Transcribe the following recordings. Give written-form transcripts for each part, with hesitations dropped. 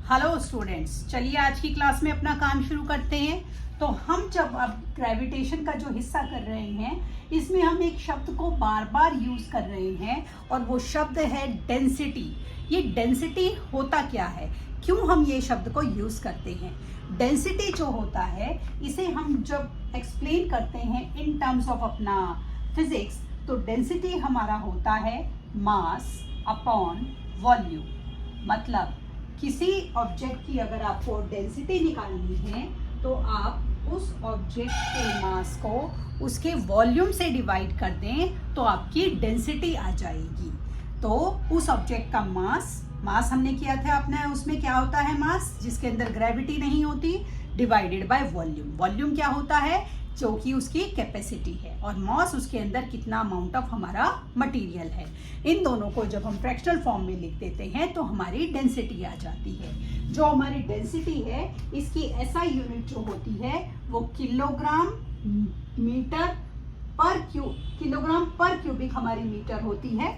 Hello students, चलिए आज की क्लास में अपना काम शुरू करते हैं। तो हम जब अब ग्रेविटेशन का जो हिस्सा कर रहे हैं, इसमें हम एक शब्द को बार बार यूज कर रहे हैं और वो शब्द है डेंसिटी। ये डेंसिटी होता क्या है, क्यों हम ये शब्द को यूज करते हैं? डेंसिटी जो होता है, इसे हम जब एक्सप्लेन करते हैं इन टर्म्स ऑफ अपना फिजिक्स, तो डेंसिटी हमारा होता है मास अपॉन वॉल्यूम। मतलब किसी ऑब्जेक्ट की अगर आपको डेंसिटी निकालनी है तो आप उस ऑब्जेक्ट के मास को उसके वॉल्यूम से डिवाइड कर दें तो आपकी डेंसिटी आ जाएगी। तो उस ऑब्जेक्ट का मास हमने किया था अपने, उसमें क्या होता है मास, जिसके अंदर ग्रेविटी नहीं होती, डिवाइडेड बाय वॉल्यूम। वॉल्यूम क्या होता है, जो कि उसकी कैपेसिटी है, और मॉस उसके अंदर कितना अमाउंट ऑफ हमारा मटेरियल है। इन दोनों को जब हम फ्रैक्शनल फॉर्म में लिख देते हैं तो हमारी डेंसिटी आ जाती है। जो हमारी डेंसिटी है, इसकी एसआई यूनिट जो होती है वो किलोग्राम मीटर पर किलोग्राम पर क्यूबिक हमारी मीटर होती है।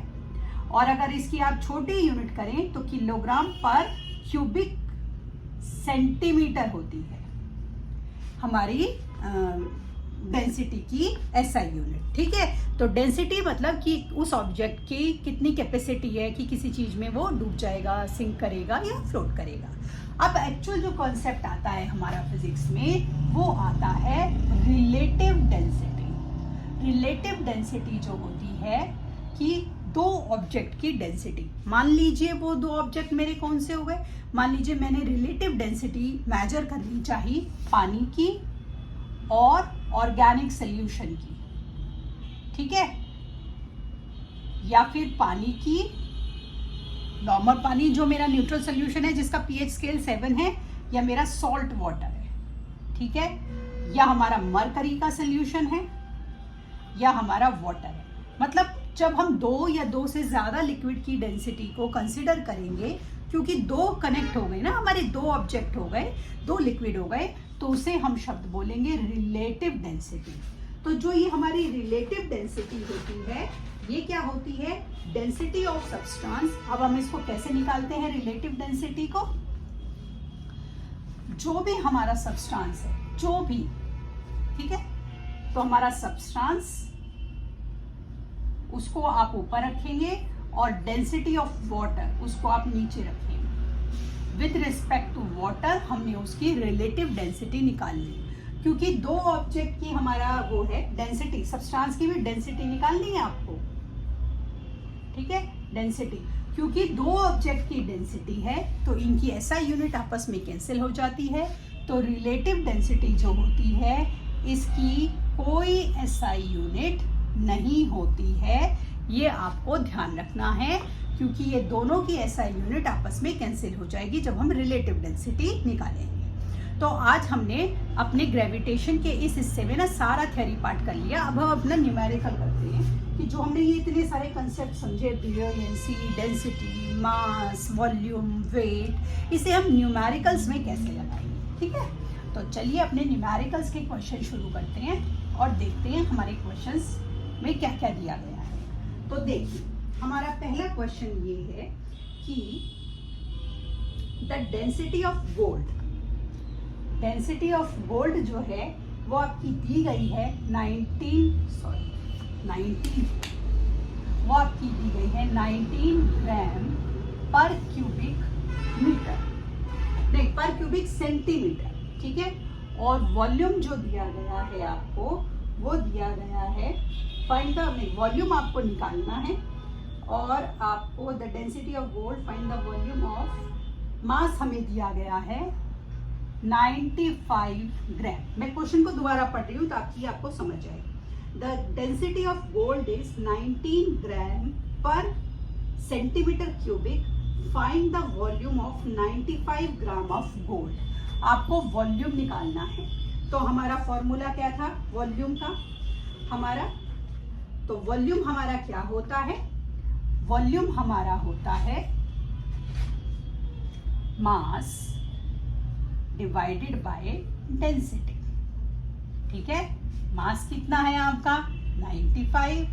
और अगर इसकी आप छोटी यूनिट करें तो किलोग्राम पर क्यूबिक सेंटीमीटर होती है हमारी डेंसिटी की एसआई यूनिट। ठीक है, तो डेंसिटी मतलब कि उस ऑब्जेक्ट की कितनी कैपेसिटी है कि किसी चीज में वो डूब जाएगा, सिंक करेगा या फ्लोट करेगा। अब एक्चुअल जो कॉन्सेप्ट आता है हमारा फिजिक्स में, वो आता है रिलेटिव डेंसिटी। रिलेटिव डेंसिटी जो होती है कि दो ऑब्जेक्ट की डेंसिटी, मान लीजिए वो दो ऑब्जेक्ट मेरे कौन से हो गए, मान लीजिए मैंने रिलेटिव डेंसिटी मेजर करनी चाहिए पानी की और ऑर्गेनिक सॉल्यूशन की, ठीक है, या फिर पानी की नॉर्मल पानी जो मेरा न्यूट्रल सॉल्यूशन है जिसका पीएच स्केल 7 है, या मेरा सॉल्ट वाटर है, ठीक है, या हमारा मरकरी का सॉल्यूशन है, या हमारा वाटर है। मतलब जब हम दो या दो से ज्यादा लिक्विड की डेंसिटी को कंसिडर करेंगे, क्योंकि दो कनेक्ट हो गए ना, हमारे दो ऑब्जेक्ट हो गए, दो लिक्विड हो गए, तो उसे हम शब्द बोलेंगे रिलेटिव डेंसिटी। तो जो ये हमारी रिलेटिव डेंसिटी होती है, ये क्या होती है, डेंसिटी ऑफ सब्सटेंस। अब हम इसको कैसे निकालते हैं रिलेटिव डेंसिटी को? जो भी हमारा सब्सटेंस है, जो भी, ठीक है, तो हमारा सब्सटेंस उसको आप ऊपर रखेंगे और डेंसिटी ऑफ वाटर उसको आप नीचे रखेंगे। विद रिस्पेक्ट टू वाटर हमने उसकी रिलेटिव डेंसिटी निकालनी, क्योंकि दो ऑब्जेक्ट की हमारा वो है डेंसिटी, सब्सटेंस की भी डेंसिटी निकालनी है आपको, ठीक है, डेंसिटी। क्योंकि दो ऑब्जेक्ट की डेंसिटी है तो इनकी एसआई यूनिट आपस में कैंसिल हो जाती है, तो रिलेटिव डेंसिटी जो होती है इसकी कोई एसआई यूनिट नहीं होती है। ये आपको ध्यान रखना है, क्योंकि ये दोनों की एसआई यूनिट आपस में कैंसिल हो जाएगी जब हम रिलेटिव डेंसिटी निकालेंगे। तो आज हमने अपने ग्रेविटेशन के इस हिस्से में ना सारा थ्योरी पार्ट कर लिया। अब हम अपना न्यूमेरिकल करते हैं कि जो हमने ये इतने सारे कंसेप्ट समझे, बुओयंसी, डेंसिटी, मास, वॉल्यूम, वेट, इसे हम न्यूमेरिकल्स में कैसे लगाएंगे। ठीक है, तो चलिए अपने न्यूमेरिकल्स के क्वेश्चन शुरू करते हैं और देखते हैं हमारे क्वेश्चंस में क्या क्या दिया गया है। तो देखिए, हमारा पहला क्वेश्चन ये है कि the density of gold, density of gold जो है वो आपकी दी गई है 19 ग्राम पर क्यूबिक मीटर, नहीं पर क्यूबिक सेंटीमीटर, ठीक है। और वॉल्यूम जो दिया गया है आपको, वो दिया गया है, फाइंड द वॉल्यूम आपको निकालना है, और आपको the density of gold, find the volume of mass हमें दिया गया है 95 ग्राम। मैं क्वेश्चन को दोबारा पढ़ रही हूँ ताकि आपको समझ आए। The density of gold is 19 ग्राम पर centimetre cubic, find the volume of 95 gram of gold. आपको वॉल्यूम निकालना है। तो हमारा फॉर्मूला क्या था वॉल्यूम का हमारा? तो वॉल्यूम हमारा क्या होता है? वॉल्यूम हमारा होता है मास डिवाइडेड बाय डेंसिटी, ठीक है। मास कितना है आपका 95,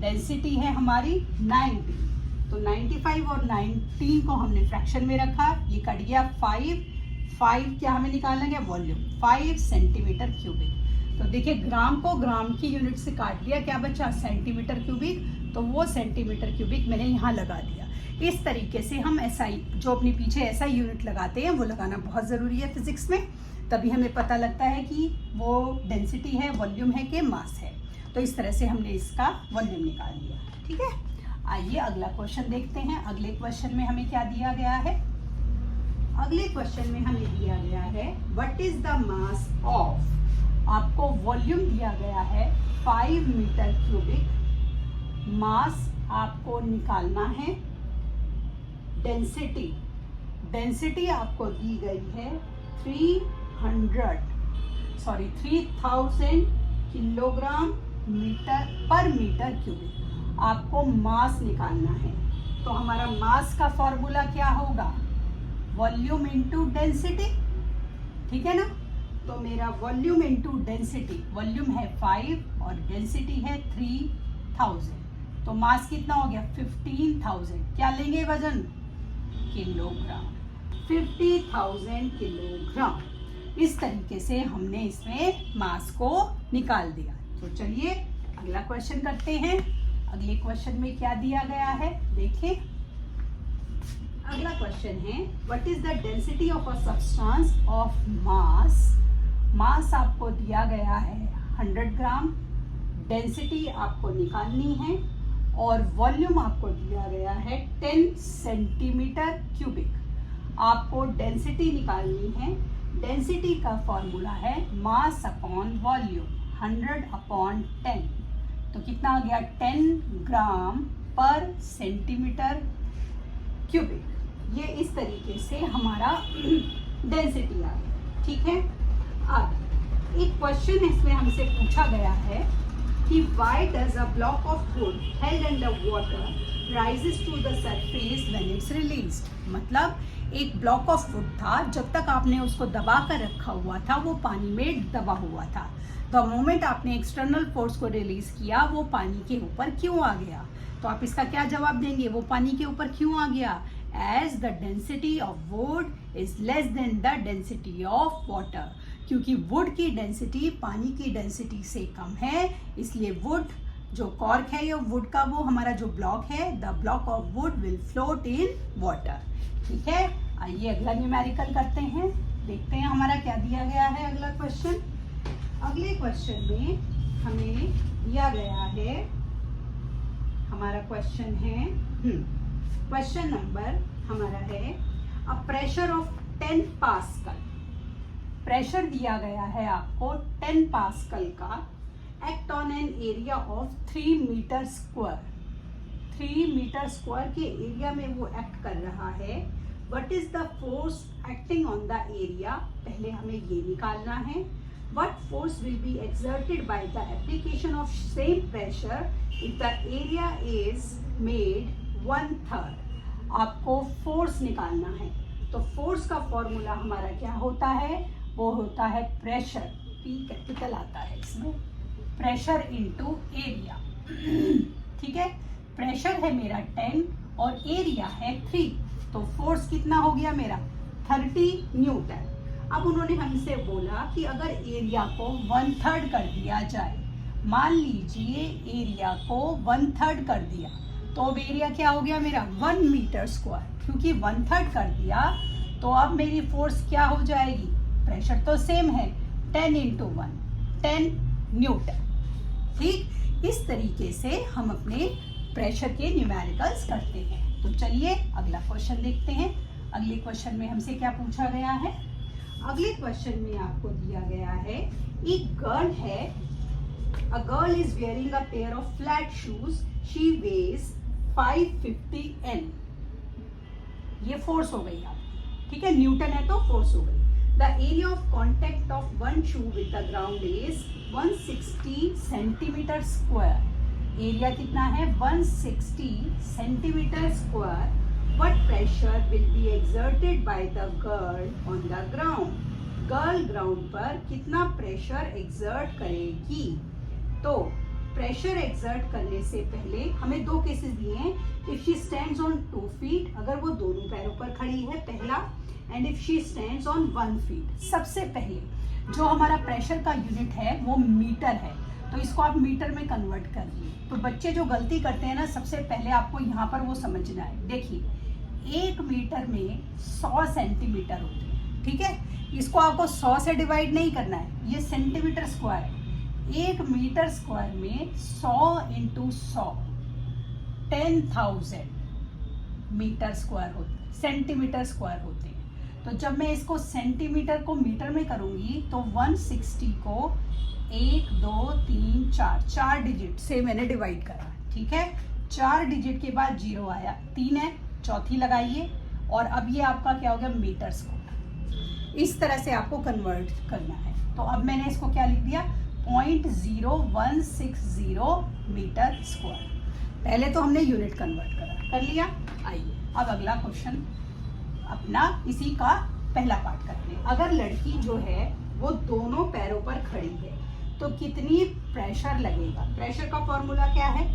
डेंसिटी है हमारी 90, तो 95 और 19 को हमने फ्रैक्शन में रखा, ये कट गया 5 क्या हमें निकालना है वॉल्यूम, 5 सेंटीमीटर क्यूबिक। तो देखिए ग्राम को ग्राम की यूनिट से काट दिया, क्या बचा सेंटीमीटर क्यूबिक, तो वो सेंटीमीटर क्यूबिक मैंने यहाँ लगा दिया। इस तरीके से हम SI जो अपने पीछे SI यूनिट लगाते हैं वो लगाना बहुत ज़रूरी है फिजिक्स में, तभी हमें पता लगता है कि वो डेंसिटी है, वॉल्यूम है कि मास है। तो इस तरह से हमने इसका वॉल्यूम निकाल लिया, ठीक है। आइए अगला क्वेश्चन देखते हैं। अगले क्वेश्चन में हमें क्या दिया गया है, अगले क्वेश्चन में हमें दिया गया है what is the mass of, आपको वॉल्यूम दिया गया है 5 मीटर क्यूबिक, मास आपको निकालना है, डेंसिटी आपको दी गई है 3000 किलोग्राम पर मीटर क्यूबिक, आपको मास निकालना है। तो हमारा मास का फॉर्मूला क्या होगा, वॉल्यूम इनटू डेंसिटी, ठीक है ना। तो मेरा वॉल्यूम इनटू डेंसिटी, वॉल्यूम है 5 और डेंसिटी है 3000, तो मास कितना हो गया 15000, क्या लेंगे वजन किलोग्राम, 50000 किलोग्राम। इस तरीके से हमने इसमें मास को निकाल दिया। तो चलिए अगला क्वेश्चन करते हैं। अगले क्वेश्चन में क्या दिया गया है देखें। अगला क्वेश्चन है what is the density of a substance of mass, mass आपको दिया गया है 100 ग्राम, डेंसिटी आपको निकालनी है और वॉल्यूम आपको दिया गया है 10 सेंटीमीटर क्यूबिक। आपको डेंसिटी निकालनी है, डेंसिटी का फॉर्मूला है मास अपॉन वॉल्यूम, 100/10, तो कितना आ गया 10 ग्राम पर सेंटीमीटर क्यूबिक। ये इस तरीके से हमारा डेंसिटी आ गया, ठीक है। अब एक क्वेश्चन इसमें हमसे पूछा गया है कि why does a block of wood held under water rises to the surface when it's released, मतलब एक ब्लॉक ऑफ वुड था, जब तक आपने उसको दबा कर रखा हुआ था वो पानी में दबा हुआ था, द मोमेंट आपने एक्सटर्नल फोर्स को रिलीज किया वो पानी के ऊपर क्यों आ गया। तो आप इसका क्या जवाब देंगे, वो पानी के ऊपर क्यों आ गया, as the density of wood is less than the density of water, क्योंकि वुड की डेंसिटी पानी की डेंसिटी से कम है, इसलिए वुड जो कॉर्क है या वुड का वो हमारा जो ब्लॉक है, the block of would will float in water, ठीक है। आइए अगला न्यूमेरिकल करते हैं, देखते हैं हमारा क्या दिया गया है अगला क्वेश्चन। अगले क्वेश्चन में हमें दिया गया है, हमारा क्वेश्चन है क्वेश्चन नंबर हमारा है a pressure of 10 pascal, pressure दिया गया है आपको 10 पास्कल का, act on an area of 3 metre square, 3 metre square के एरिया में वो एक्ट कर रहा है। What is the force acting on the area, पहले हमें ये निकालना है। What force will be exerted by the application of same pressure if the area is made 1/3, आपको फोर्स निकालना है। तो फोर्स का फॉर्मूला हमारा क्या होता है, वो होता है प्रेशर, P कैपिटल आता है इसमें, प्रेशर इनटू एरिया, ठीक है। प्रेशर है मेरा 10 और एरिया है 3, तो फोर्स कितना हो गया मेरा 30 न्यूटन। अब उन्होंने हमसे बोला कि अगर एरिया को 1/3 कर दिया जाए, मान लीजिए एरिया को 1/3 कर दिया, तो अब एरिया क्या हो गया मेरा 1 मीटर स्क्वायर, क्योंकि 1/3 कर दिया तो अब मेरी फोर्स क्या हो जाएगी, प्रेशर तो सेम है 10 × 1 10 न्यूटन, ठीक। इस तरीके से हम अपने प्रेशर के न्यूमेरिकल्स करते हैं। तो चलिए अगला क्वेश्चन देखते हैं। अगले क्वेश्चन में हमसे क्या पूछा गया है, अगले क्वेश्चन में आपको दिया गया है एक गर्ल है, a girl is wearing a pair of flat shoes, she weighs 550 N, ये फोर्स हो गई आपकी, ठीक है, न्यूटन है तो फोर्स हो गई। The area of contact of one shoe with the ground is 160 centimeter square. Area कितना है 160 centimetre square. What pressure will be exerted by the girl on the ground? Girl ground पर कितना pressure exert करेगी। तो pressure exert करने से पहले हमें दो केसेस दिए हैं। If she stands on 2 feet, अगर वो दोनों पैरों पर खड़ी है पहला, and if she stands on 1 feet. सबसे पहले जो हमारा प्रेशर का यूनिट है वो मीटर है, तो इसको आप मीटर में कन्वर्ट कर दिए। तो बच्चे जो गलती करते हैं ना, सबसे पहले आपको यहाँ पर वो समझना है। देखिए 1 मीटर में 100 सेंटीमीटर होते हैं, ठीक है। इसको आपको 100 से डिवाइड नहीं करना है, ये सेंटीमीटर स्क्वायर है। 1 मीटर स्क्वायर में 100 इंटू 100 10,000 मीटर स्क्वायर होते, सेंटीमीटर स्क्वायर होते हैं। तो जब मैं इसको सेंटीमीटर को मीटर में करूंगी तो 160 को 1 2 3 4 डिजिट से मैंने डिवाइड करा, ठीक है। 4 डिजिट के बाद 0 आया, 3 है, चौथी लगाइए, और अब ये आपका क्या हो गया, मीटर स्क्वायर। इस तरह से आपको कन्वर्ट करना है। तो अब मैंने इसको क्या लिख दिया, 0.0160 मीटर स्क्वायर। पहले तो हमने यूनिट कन्वर्ट कर लिया। आइए अब अगला क्वेश्चन अपना इसी का पहला पार्ट करते हैं। अगर लड़की जो है वो दोनों पैरों पर खड़ी है तो कितनी प्रेशर लगेगा। प्रेशर का फॉर्मूला क्या है,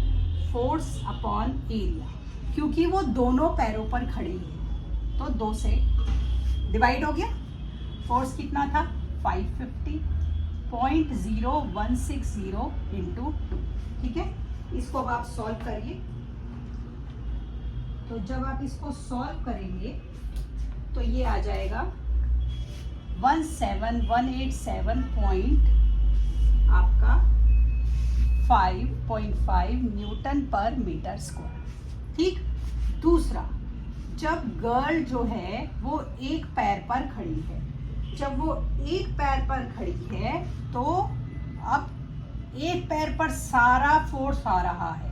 फोर्स अपॉन एरिया। क्योंकि वो दोनों पैरों पर खड़ी है तो 2 से डिवाइड हो गया। फोर्स कितना था, 550, 0.0160 इंटू 2, ठीक है। इसको अब आप सॉल्व करिए। तो जब आप इसको सॉल्व करेंगे तो ये आ जाएगा 17187 पॉइंट आपका 5.5 न्यूटन पर मीटर स्क्वायर, ठीक। दूसरा, जब गर्ल जो है वो एक पैर पर खड़ी है, जब वो एक पैर पर खड़ी है तो अब एक पैर पर सारा फोर्स आ रहा है,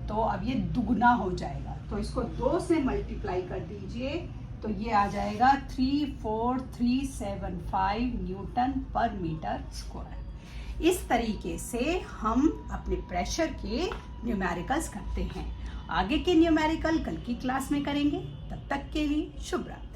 तो अब ये दुगना हो जाएगा। तो इसको 2 से मल्टीप्लाई कर दीजिए तो ये आ जाएगा 34375 न्यूटन पर मीटर स्क्वायर। इस तरीके से हम अपने प्रेशर के न्यूमेरिकल्स करते हैं। आगे के न्यूमेरिकल कल की क्लास में करेंगे। तब तक के लिए शुभ रात्रि।